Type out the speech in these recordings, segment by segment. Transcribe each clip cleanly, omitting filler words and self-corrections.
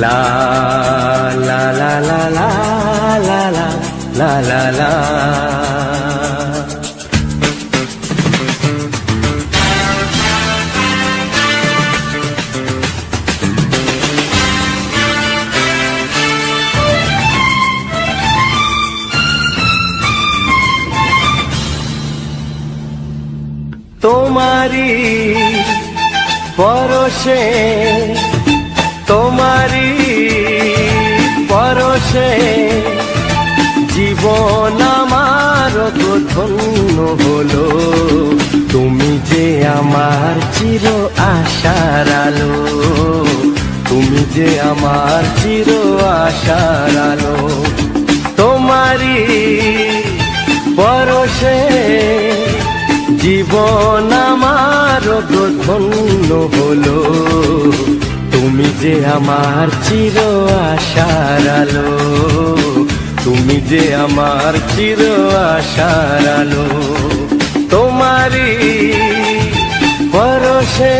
লা লা লা লা লা লা লা লা লা লা। তোমারি পরশে তোমারি পরশে জীবন আমার ধন্য হলো। তুমি যে আমার চির আশার আলো, তুমি যে আমার চির আশার আলো। তোমারি পরশে জীবন আমার ধন্য হলো। তুমি যে আমার চির আশার আলো, তুমি যে আমার চির আশার আলো। তোমারি পরশে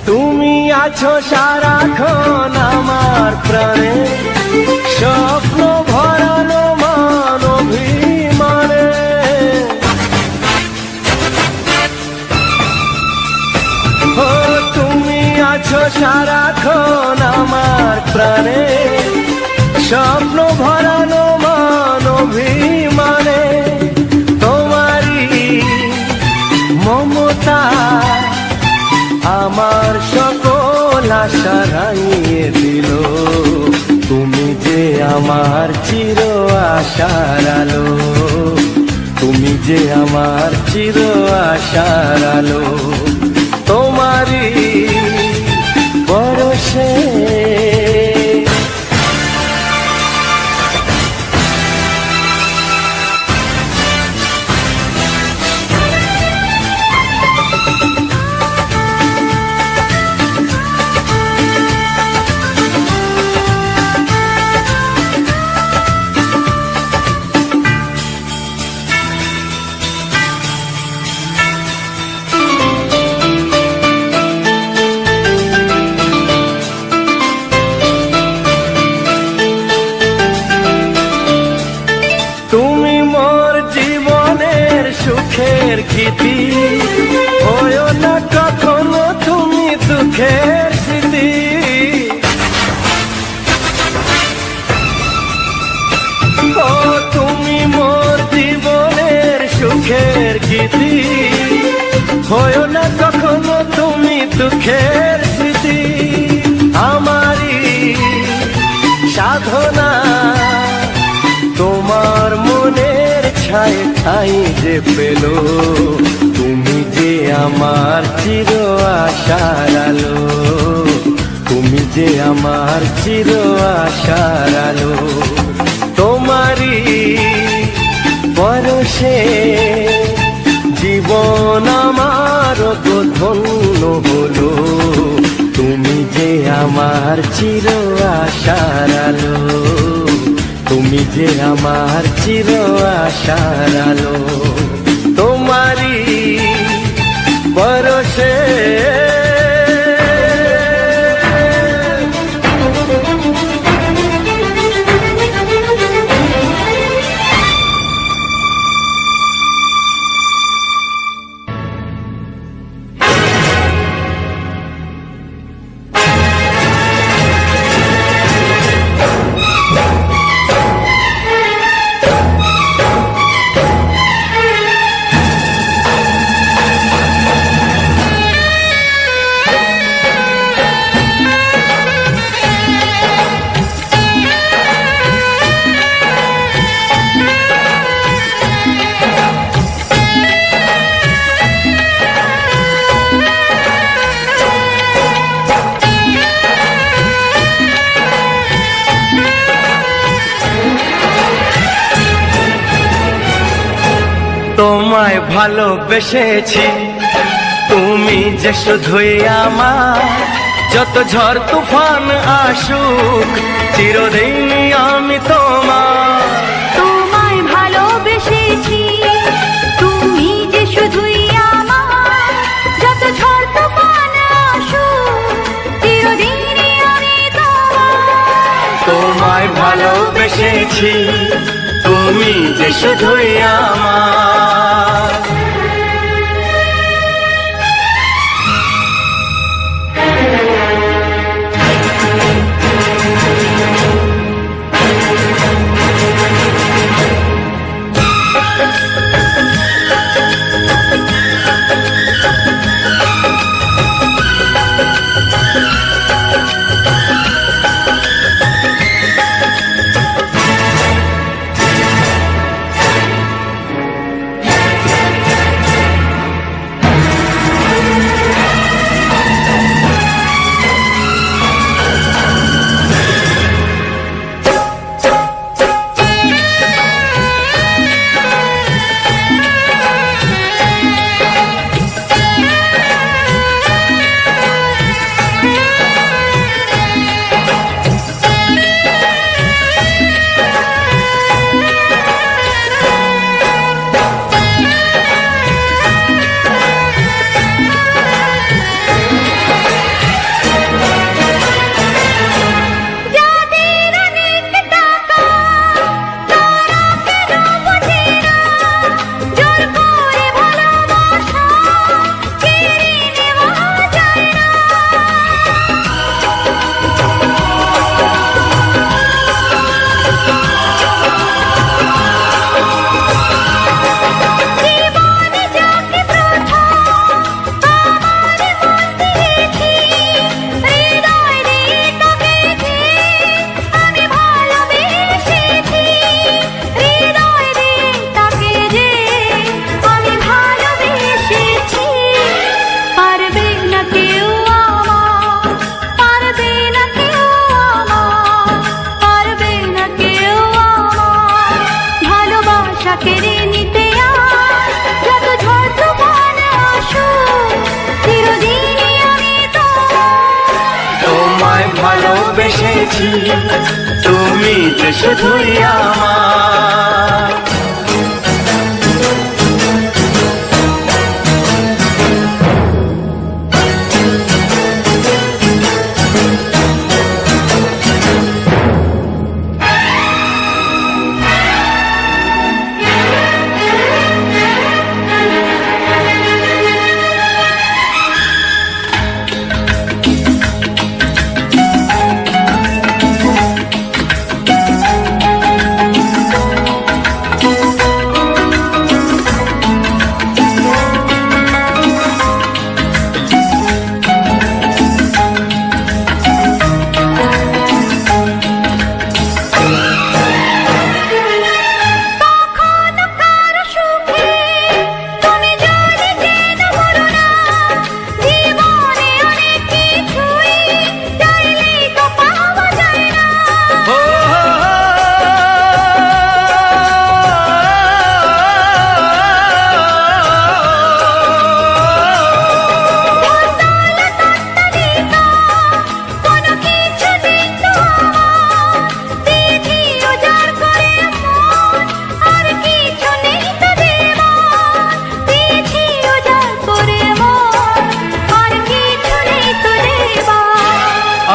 তুমি আছো সারাক্ষণ আমার প্রাণে, স্বপ্ন ভরানো মান অভিমানে। ও তুমি আছো সারাক্ষণ আমার প্রাণে, স্বপ্ন ভরানো মান অভিমানে। তোমারি মমতা আমার সকল আশা রাঙিয়ে দিল। তুমি যে আমার চির আশার আলো, তুমি যে আমার চির আশার আলো। তোমারি পরশে সুখের গীতি, হয়ো না কখনো তুমি দুঃখের স্মৃতি। ও তুমি মোর জীবনের সুখের গীতি, হয়ো না কখনো তুমি দুঃখের স্মৃতি। আমারি সাধনা তোমার মনের ছায় ঠাই যে পেল। তুমি যে আমার চির আশার আলো, তুমি যে আমার চির আশার আলো। তোমারি পরশে জীবন আমার ধন্য হলো। তুমি যে আমার চির আশার আলো, তুমি যে আমার চির আশার আলো। তোমারি পরশে ভালোবেসেছি তুমি যে শুধুই আমার, যত ঝড় তুফান আসুক চিরদিন আমি তোমার। তোমায় ভালোবেসেছি তুমি যে শুধুই আমার, যত ঝড় তুফান আসুক চিরদিন আমি তোমার। তোমায় ভালোবেসেছি তুমি যে শুধুই আমার। ভালোবেসেছি তুমি যে শুধুই আমার।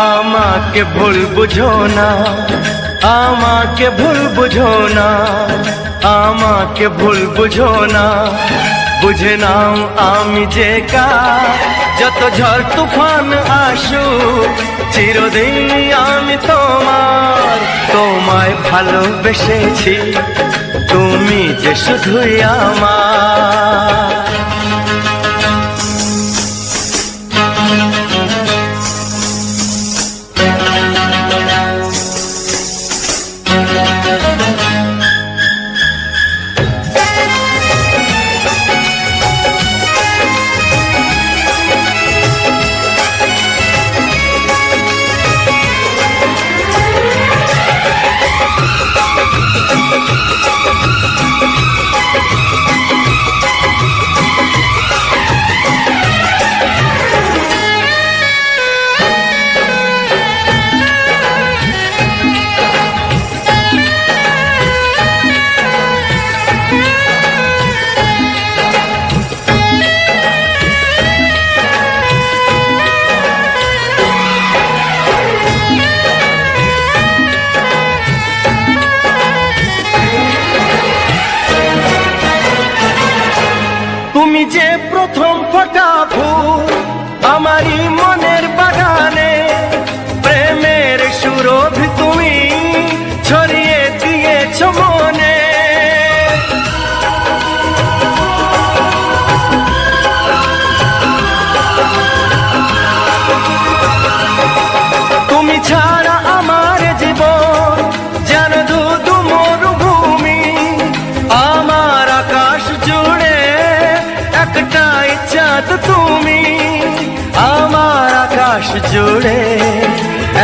আমাকে ভুল বুঝো না, আমাকে ভুল বুঝো না, আমাকে ভুল বুঝো না, বুঝে নাও আমি যে কার। যত ঝড় তুফান আসুক চিরদিন আমি তোমার। তোমায় ভালোবেসেছি তুমি যে শুধুই আমার। একটা ফুল আমারই মনের বাগানে, প্রেমের সুরভি তুমি ছড়িয়ে দিয়েছ মনে। তুমি ছাড়া আমার জীবন যেন ধুধু মরুভূমি, আমার আকাশ জুড়ে একটাই চাঁদ তুমি, আমার আকাশ জুড়ে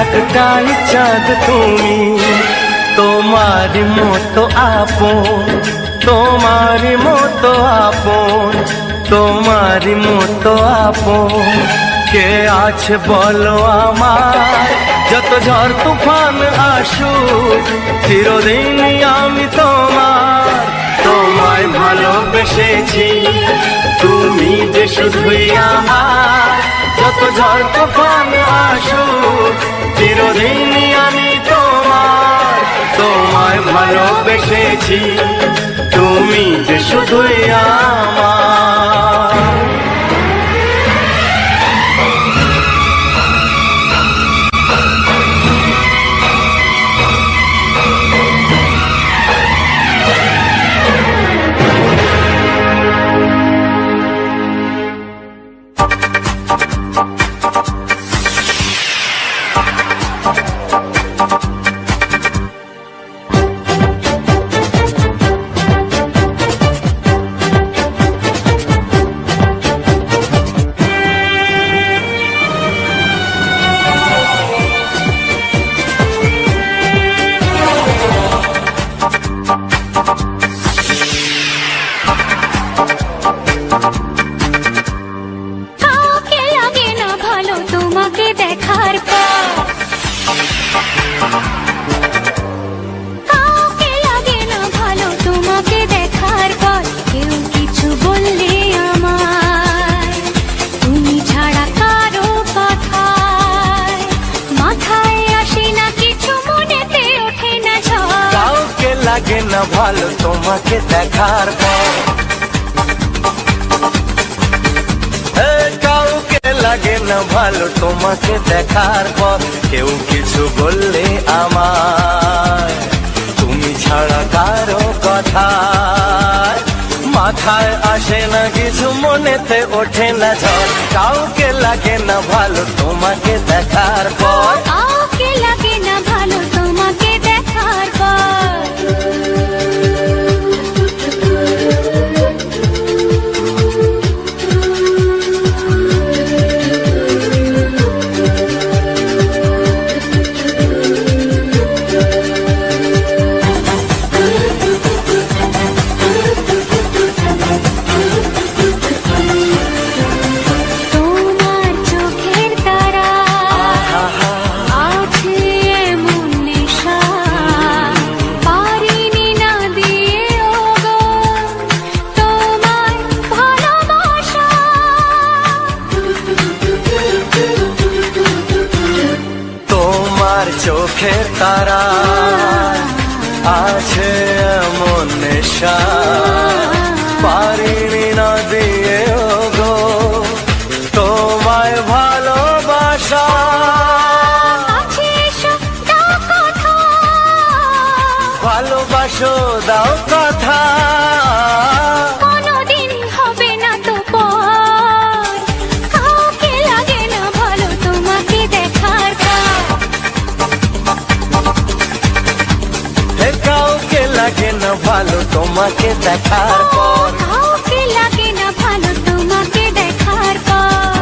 একটাই চাঁদ তুমি। তোমার মতো আপন, তোমার মতো আপন, তোমার মতো আপন কে আছে বলো আমার। যত ঝড় তুফান আসুক চিরদিনই আমি তোমার। তোমায় ভালোবেসেছি তুমি যে শুধুই আমার। যত ঝড় তুফান আসুক চিরদিনই আমি তোমার। তোমায় ভালোবেসেছি তুমি যে শুধুই আমার। কাউকে লাগে না ভালো তোমাকে দেখার পর, কাউকে লাগে না ভালো তোমাকে দেখার পর। কেউ কিছু বললে আমায় তুমি ছাড়া কারো কথায় মাথায় আসে না কিছু, মনেতে ওঠে না ঝড়। কাউকে লাগে না ভালো তোমাকে দেখার পর, কাউকে লাগে না ভালো তোমাকে দেখার পর। কেউ কিছু বললে আমায় তুমি ছাড়া কারো কথা মাথায় আসে না কিছু, মনেতে ওঠে না ঝড়। কাউকে লাগে না ভালো তোমাকে দেখার পর, কাউকে লাগে না ভালো তোমাকে দেখার পর। তোমার চোখের তারা আছে এমন নেশা, পারিনি না দিয়ে ওগো তোমার ভালোবাসা। তোমার চোখের তারা আছে এমন নেশা, পারিনি না দিয়ে গো তোমায় ভালোবাসা। আছে এসো দাও কথা, ভালোবাসো দাও কথা, কোনোদিন হবে না তো পর। কাউকে লাগে না ভালো তোমাকে দেখার পর, কাউকে লাগে না ভালো তোমাকে দেখার পর। কাউকে লাগে না ভালো তোমাকে দেখার পর।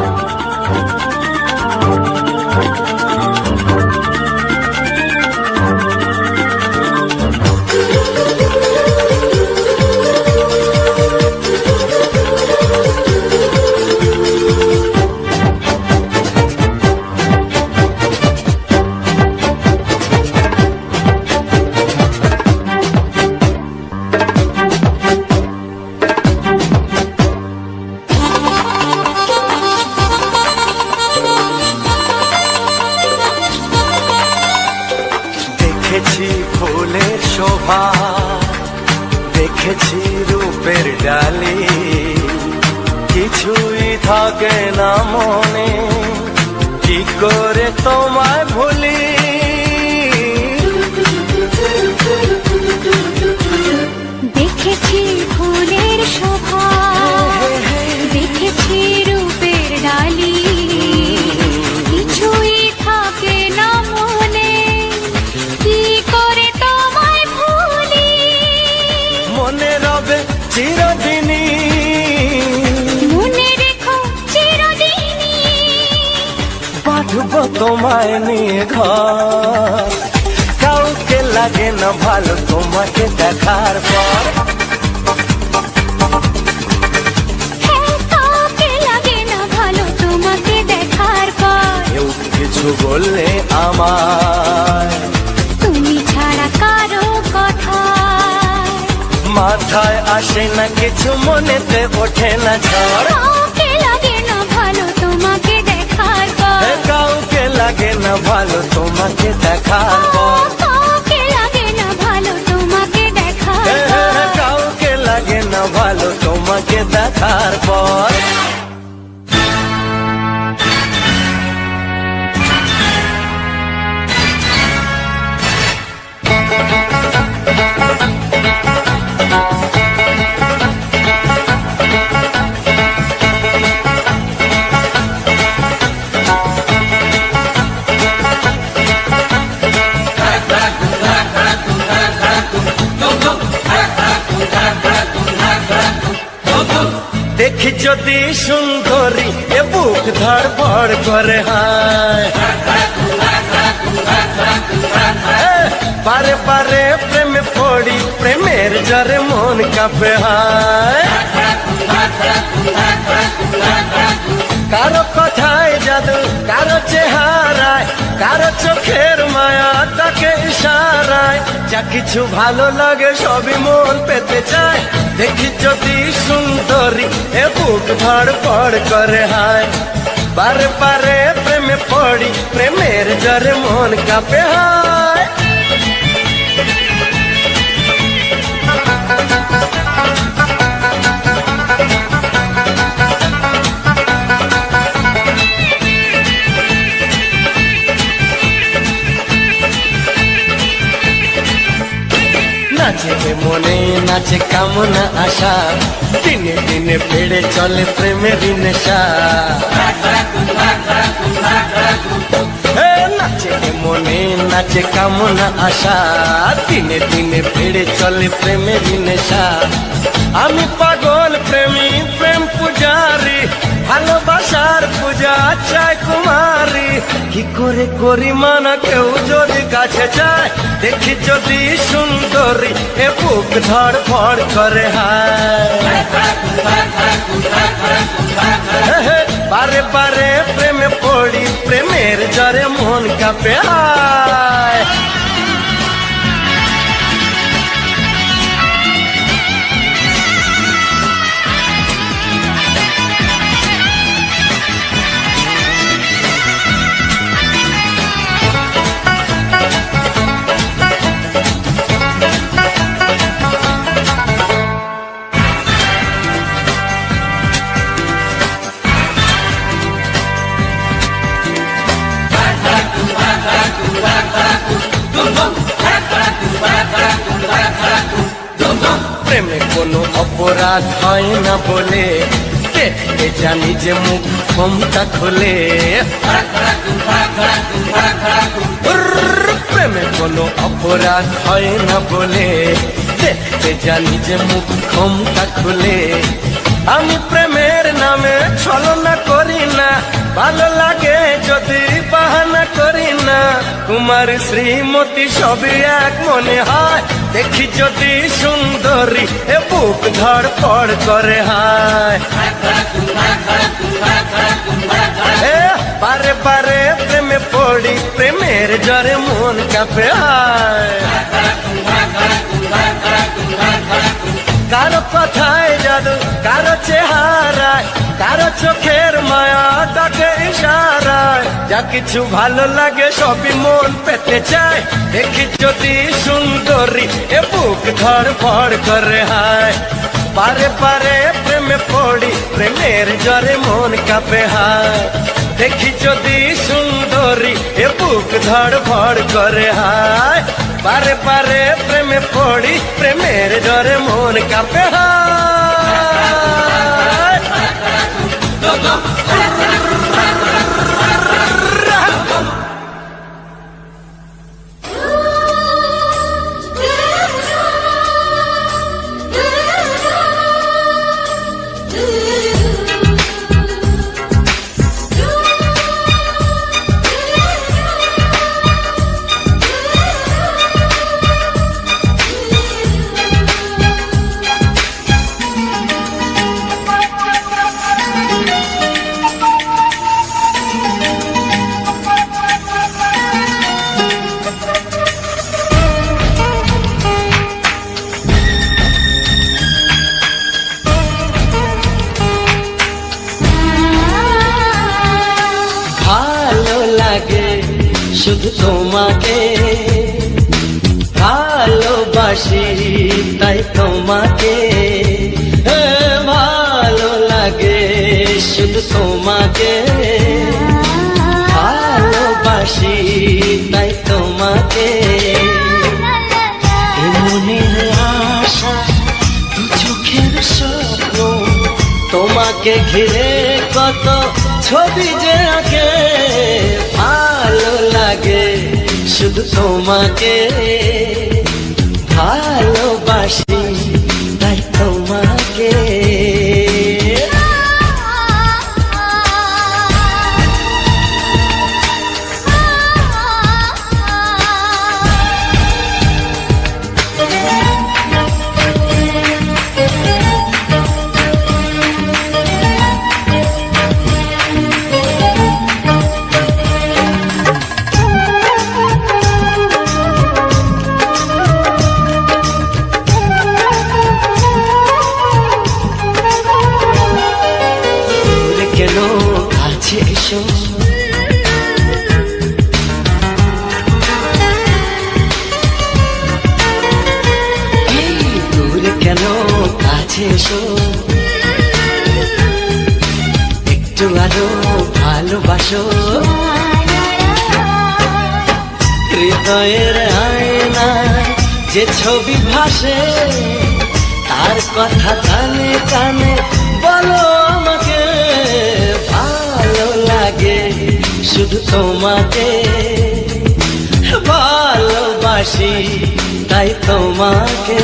দেখেছি ফুলের শোভা, দেখেছি রূপের ডালি, কিছুই থাকে না মনে, কি করে তোমায় ভুলি। দেখেছি ফুলের শোভা, দেখেছি রূপের ডালি, কিছুই থাকে না মনে, কি করে তোমায় ভুলি। মনে রবে চিরদিনই, মনে রেখো চিরদিনই, বাঁধবো তোমায় নিয়ে ঘর। কাউকে লাগে না ভালো তোমাকে দেখার পর, হ্যাঁ, কাউকে লাগে না ভালো তোমাকে দেখার পর। কেউ কিছু বললে আমায়, তুমি ছাড়া কারো কথা মাথায় আসে না কিছু, মনেতে ওঠে না ঝড়। কাউকে লাগে না ভালো তোমাকে দেখার পর। কাউকে লাগে না ভালো তোমাকে দেখার পর, কাউকে লাগে না ভালো তোমাকে দেখার পর। কাউকে লাগে না ভালো তোমাকে দেখার পর। দেখি যদি সুন্দরী এ বুক ধড়ফড় করে, হায় বারে বারে প্রেমে পড়ি, প্রেমের জরে মন কাঁপে, হায় কারো কথায় জাদু, কারো চেহারায়, কারো চোখের মায়া, তাকে ইশারায়, যা কিছু ভালো লাগে সবই মন পেতে চায়। দেখি যদি সুন্দরী এ বুক ধড়ফড় করে, হায় বারে বারে প্রেমে পড়ি, প্রেমের জরে মন কাঁপে, হায় নাচে মনে, নাচে কামনা আশা, দিনে দিনে বেড়ে চলে প্রেমের নেশা। নাচে মনে, নাচে কামনা আশা, দিনে দিনে বেড়ে চলে প্রেমের নেশা। আমি পাগল প্রেমী, প্রেম পূজারি, ভালোবাসার পূজা চাই কুমারী। কি করে করি মানা কেউ যদি কাছে চায়, দেখি যদি সুন্দরী এ বুক ধড়ফড় করে, হায় বারে বারে প্রেমে পড়ি, প্রেমের জরে মন কাঁপে, হায় প্রেমে কোনো অপরাধ হয় না বলে, দেখতে জানি যে মুখ ক্ষমতা খোলে। প্রেমে কোনো অপরাধ হয় না বলে, দেখতে জানি যে মুখ ক্ষমতা খুলে। আমি প্রেমের নামে ছলনা করি না, ভালো লাগে যদি বাহানা করি না। কুমার শ্রীমতী সবই এক মনে হয়, দেখি যদি সুন্দরী এ বুক ধড়ফড় করে, হায় বারে বারে প্রেমে পড়ি, প্রেমের জরে মন কাঁপে, হায় কারো কথায় জাদু, কারো চেহারায়, কারো চোখের মায়া, তাকে ইশারায়, যা কিছু ভালো লাগে সবই মন পেতে চায়। দেখি যদি সুন্দরী এ বুক ধড়ফড় করে, হায় বারে বারে প্রেমে পড়ি, প্রেমের জ্বরে মন কাঁপে হায়। দেখি যদি সুন্দরী এ বুক ধড় ভড় করে হায়। বারে বারে প্রেমে পড়ি, প্রেমের জ্বরে মন কাঁপে হায়। শুধু তোমাকে ভালোবাসি, তাই তোমাকে ভালো লাগে। শুধু তোমাকে ভালোবাসি, তাই তোমাকে মনের আশা দু চোখের স্বপ্ন, তোমাকে ঘিরে কত ছবি যে আঁকে। ভালো লাগে শুধু তোমাকে ভালোবাসি, তাই তোমাকে। একটু আরো ভালোবাসো, হৃদয়ের আয়নায় যে ছবি ভাসে, তার কথা কানে কানে বলো আমাকে। ভালো লাগে শুধু তোমাকে ভালোবাসি, তাই তোমাকে।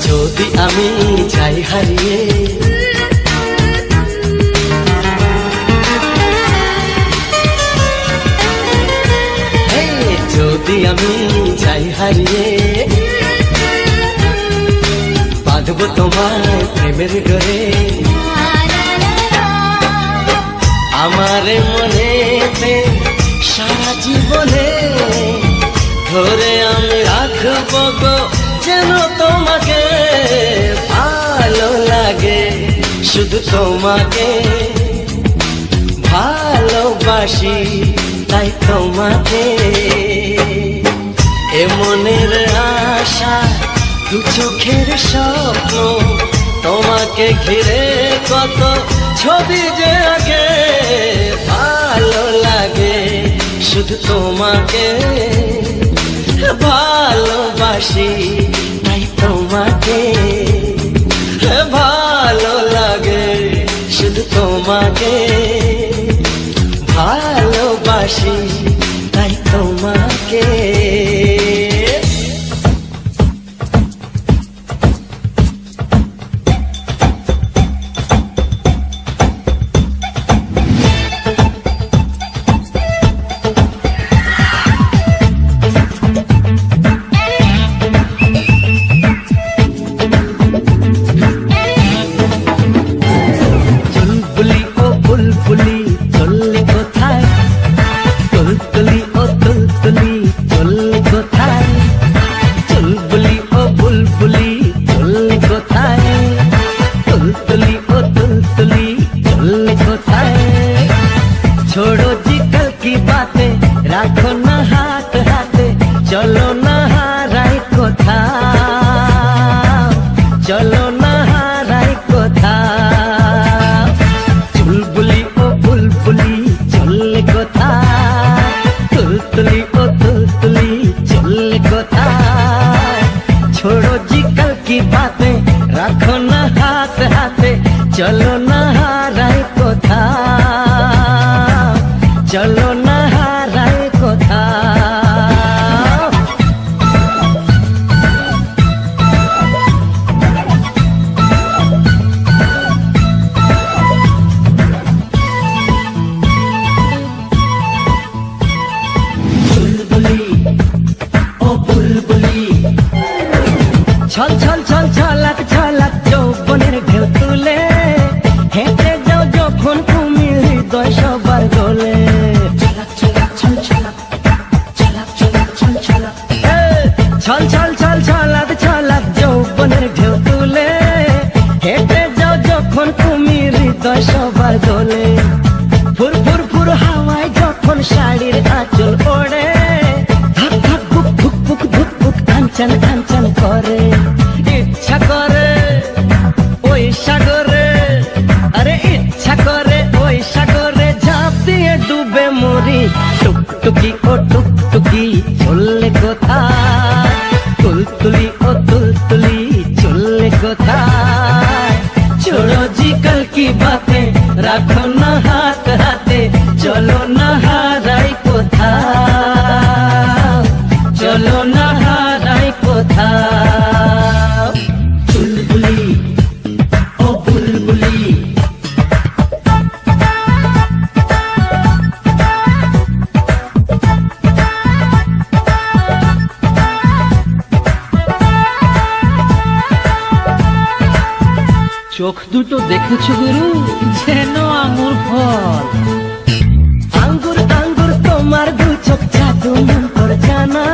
যদি আমি যাই হারিয়ে, যদি আমি যাই হারিয়ে, বাঁধবো তোমার প্রেমের ডোরে। আমার মনেতে সারা জীবনে ধরে আমি রাখবো গো যেন তোমাকে। ভালো লাগে শুধু তোমাকে ভালোবাসি, তাই তোমাকে। এ মনের আশা দু চোখের স্বপ্ন, তোমাকে ঘিরে কত ছবি যে আগে। ভালো লাগে শুধু তোমাকে ভালোবাসি, তাই তোমাকে। ভালো লাগে শুধু তোমাকে ভালোবাসি, তাই তোমাকে। बातें रखो ना हाथ हाथे चलो ना हाराई कोथा चलो ना हाराई कोथा ছল ছল ছল ছলাক ছলাক যৌবনের ঢেউ তুলে হেঁটে যাও যখন তুমি হৃদয় সবার দোলে ছল ছল ছল ছলাক ছলাক যৌবনের ঢেউ তুলে হেঁটে যাও যখন তুমি হৃদয় সবার দোলে ফুর ফুর ফুর হাওয়ায় যখন শাড়ির আঁচল ওড়ে ধাক ধাক বুক ফুক ফুক ধুক ফুক কাঞ্চন কাঞ্চন করে ইচ্ছা করে ওই সাগরে আরে ইচ্ছা করে ওই সাগরে ঝাঁপ দিয়ে ডুবে মরি টুকটুকি ও টুকটুকি চললে কোথায় তুলতুলি ও তুলতুলি চললে কোথায় छोड़ो जी कल की बातें रखो ना हाथ हाथे चलो ना हाराई कोथा चलो ना हाराई कोथा चुलबुली ओ बुलबुली চোখ দুটো দেখেছো গুরু যেন আঙুর ফল আঙ্গুর আঙ্গুর তোমার দু চোখ জাদু মন্তর জানা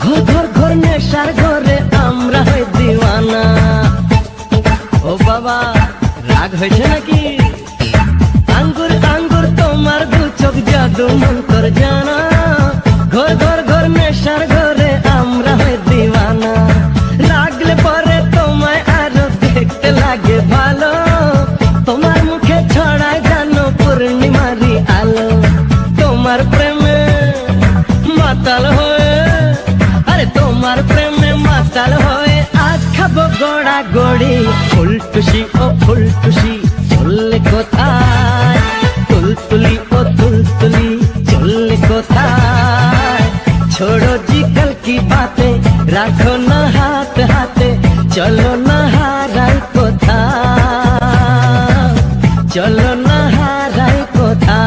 ঘর ঘর ঘর নেশার ঘরে আমরা হই দিওয়ানা ও বাবা রাগ হয়েছে নাকি আঙ্গুর আঙ্গুর তোমার দু চোখ জাদু মন্তর জানা ঘর ঘর ঘর নেশার ঘরে আমরা হই দিওয়ানা লাগলে পরে তোমায় আরো দেখতে লাগে ভালো তোমার মুখে ছড়ায় জানো পূর্ণিমারি আলো তোমার প্রেমে মাতাল হয়ে আরে তোমার প্রেমে মাতাল হয়ে আজ খাবো গড়া গড়ি ফুলটুসি ও ফুলটুসি চললে কোথায় তুলতুলি ও তুলতুলি চললে কোথায় छोड़ो जी कल की बातें रखो ना हाथ हाथे चलो ना हाराई कोथा चलो ना हाराई कोथा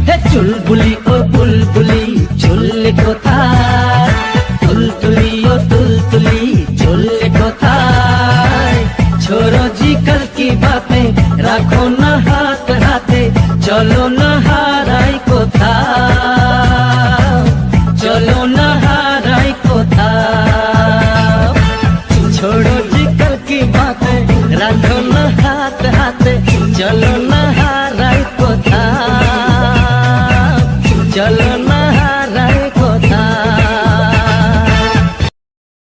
हे चुलबुली ओ बुलबुली चुलले कोथा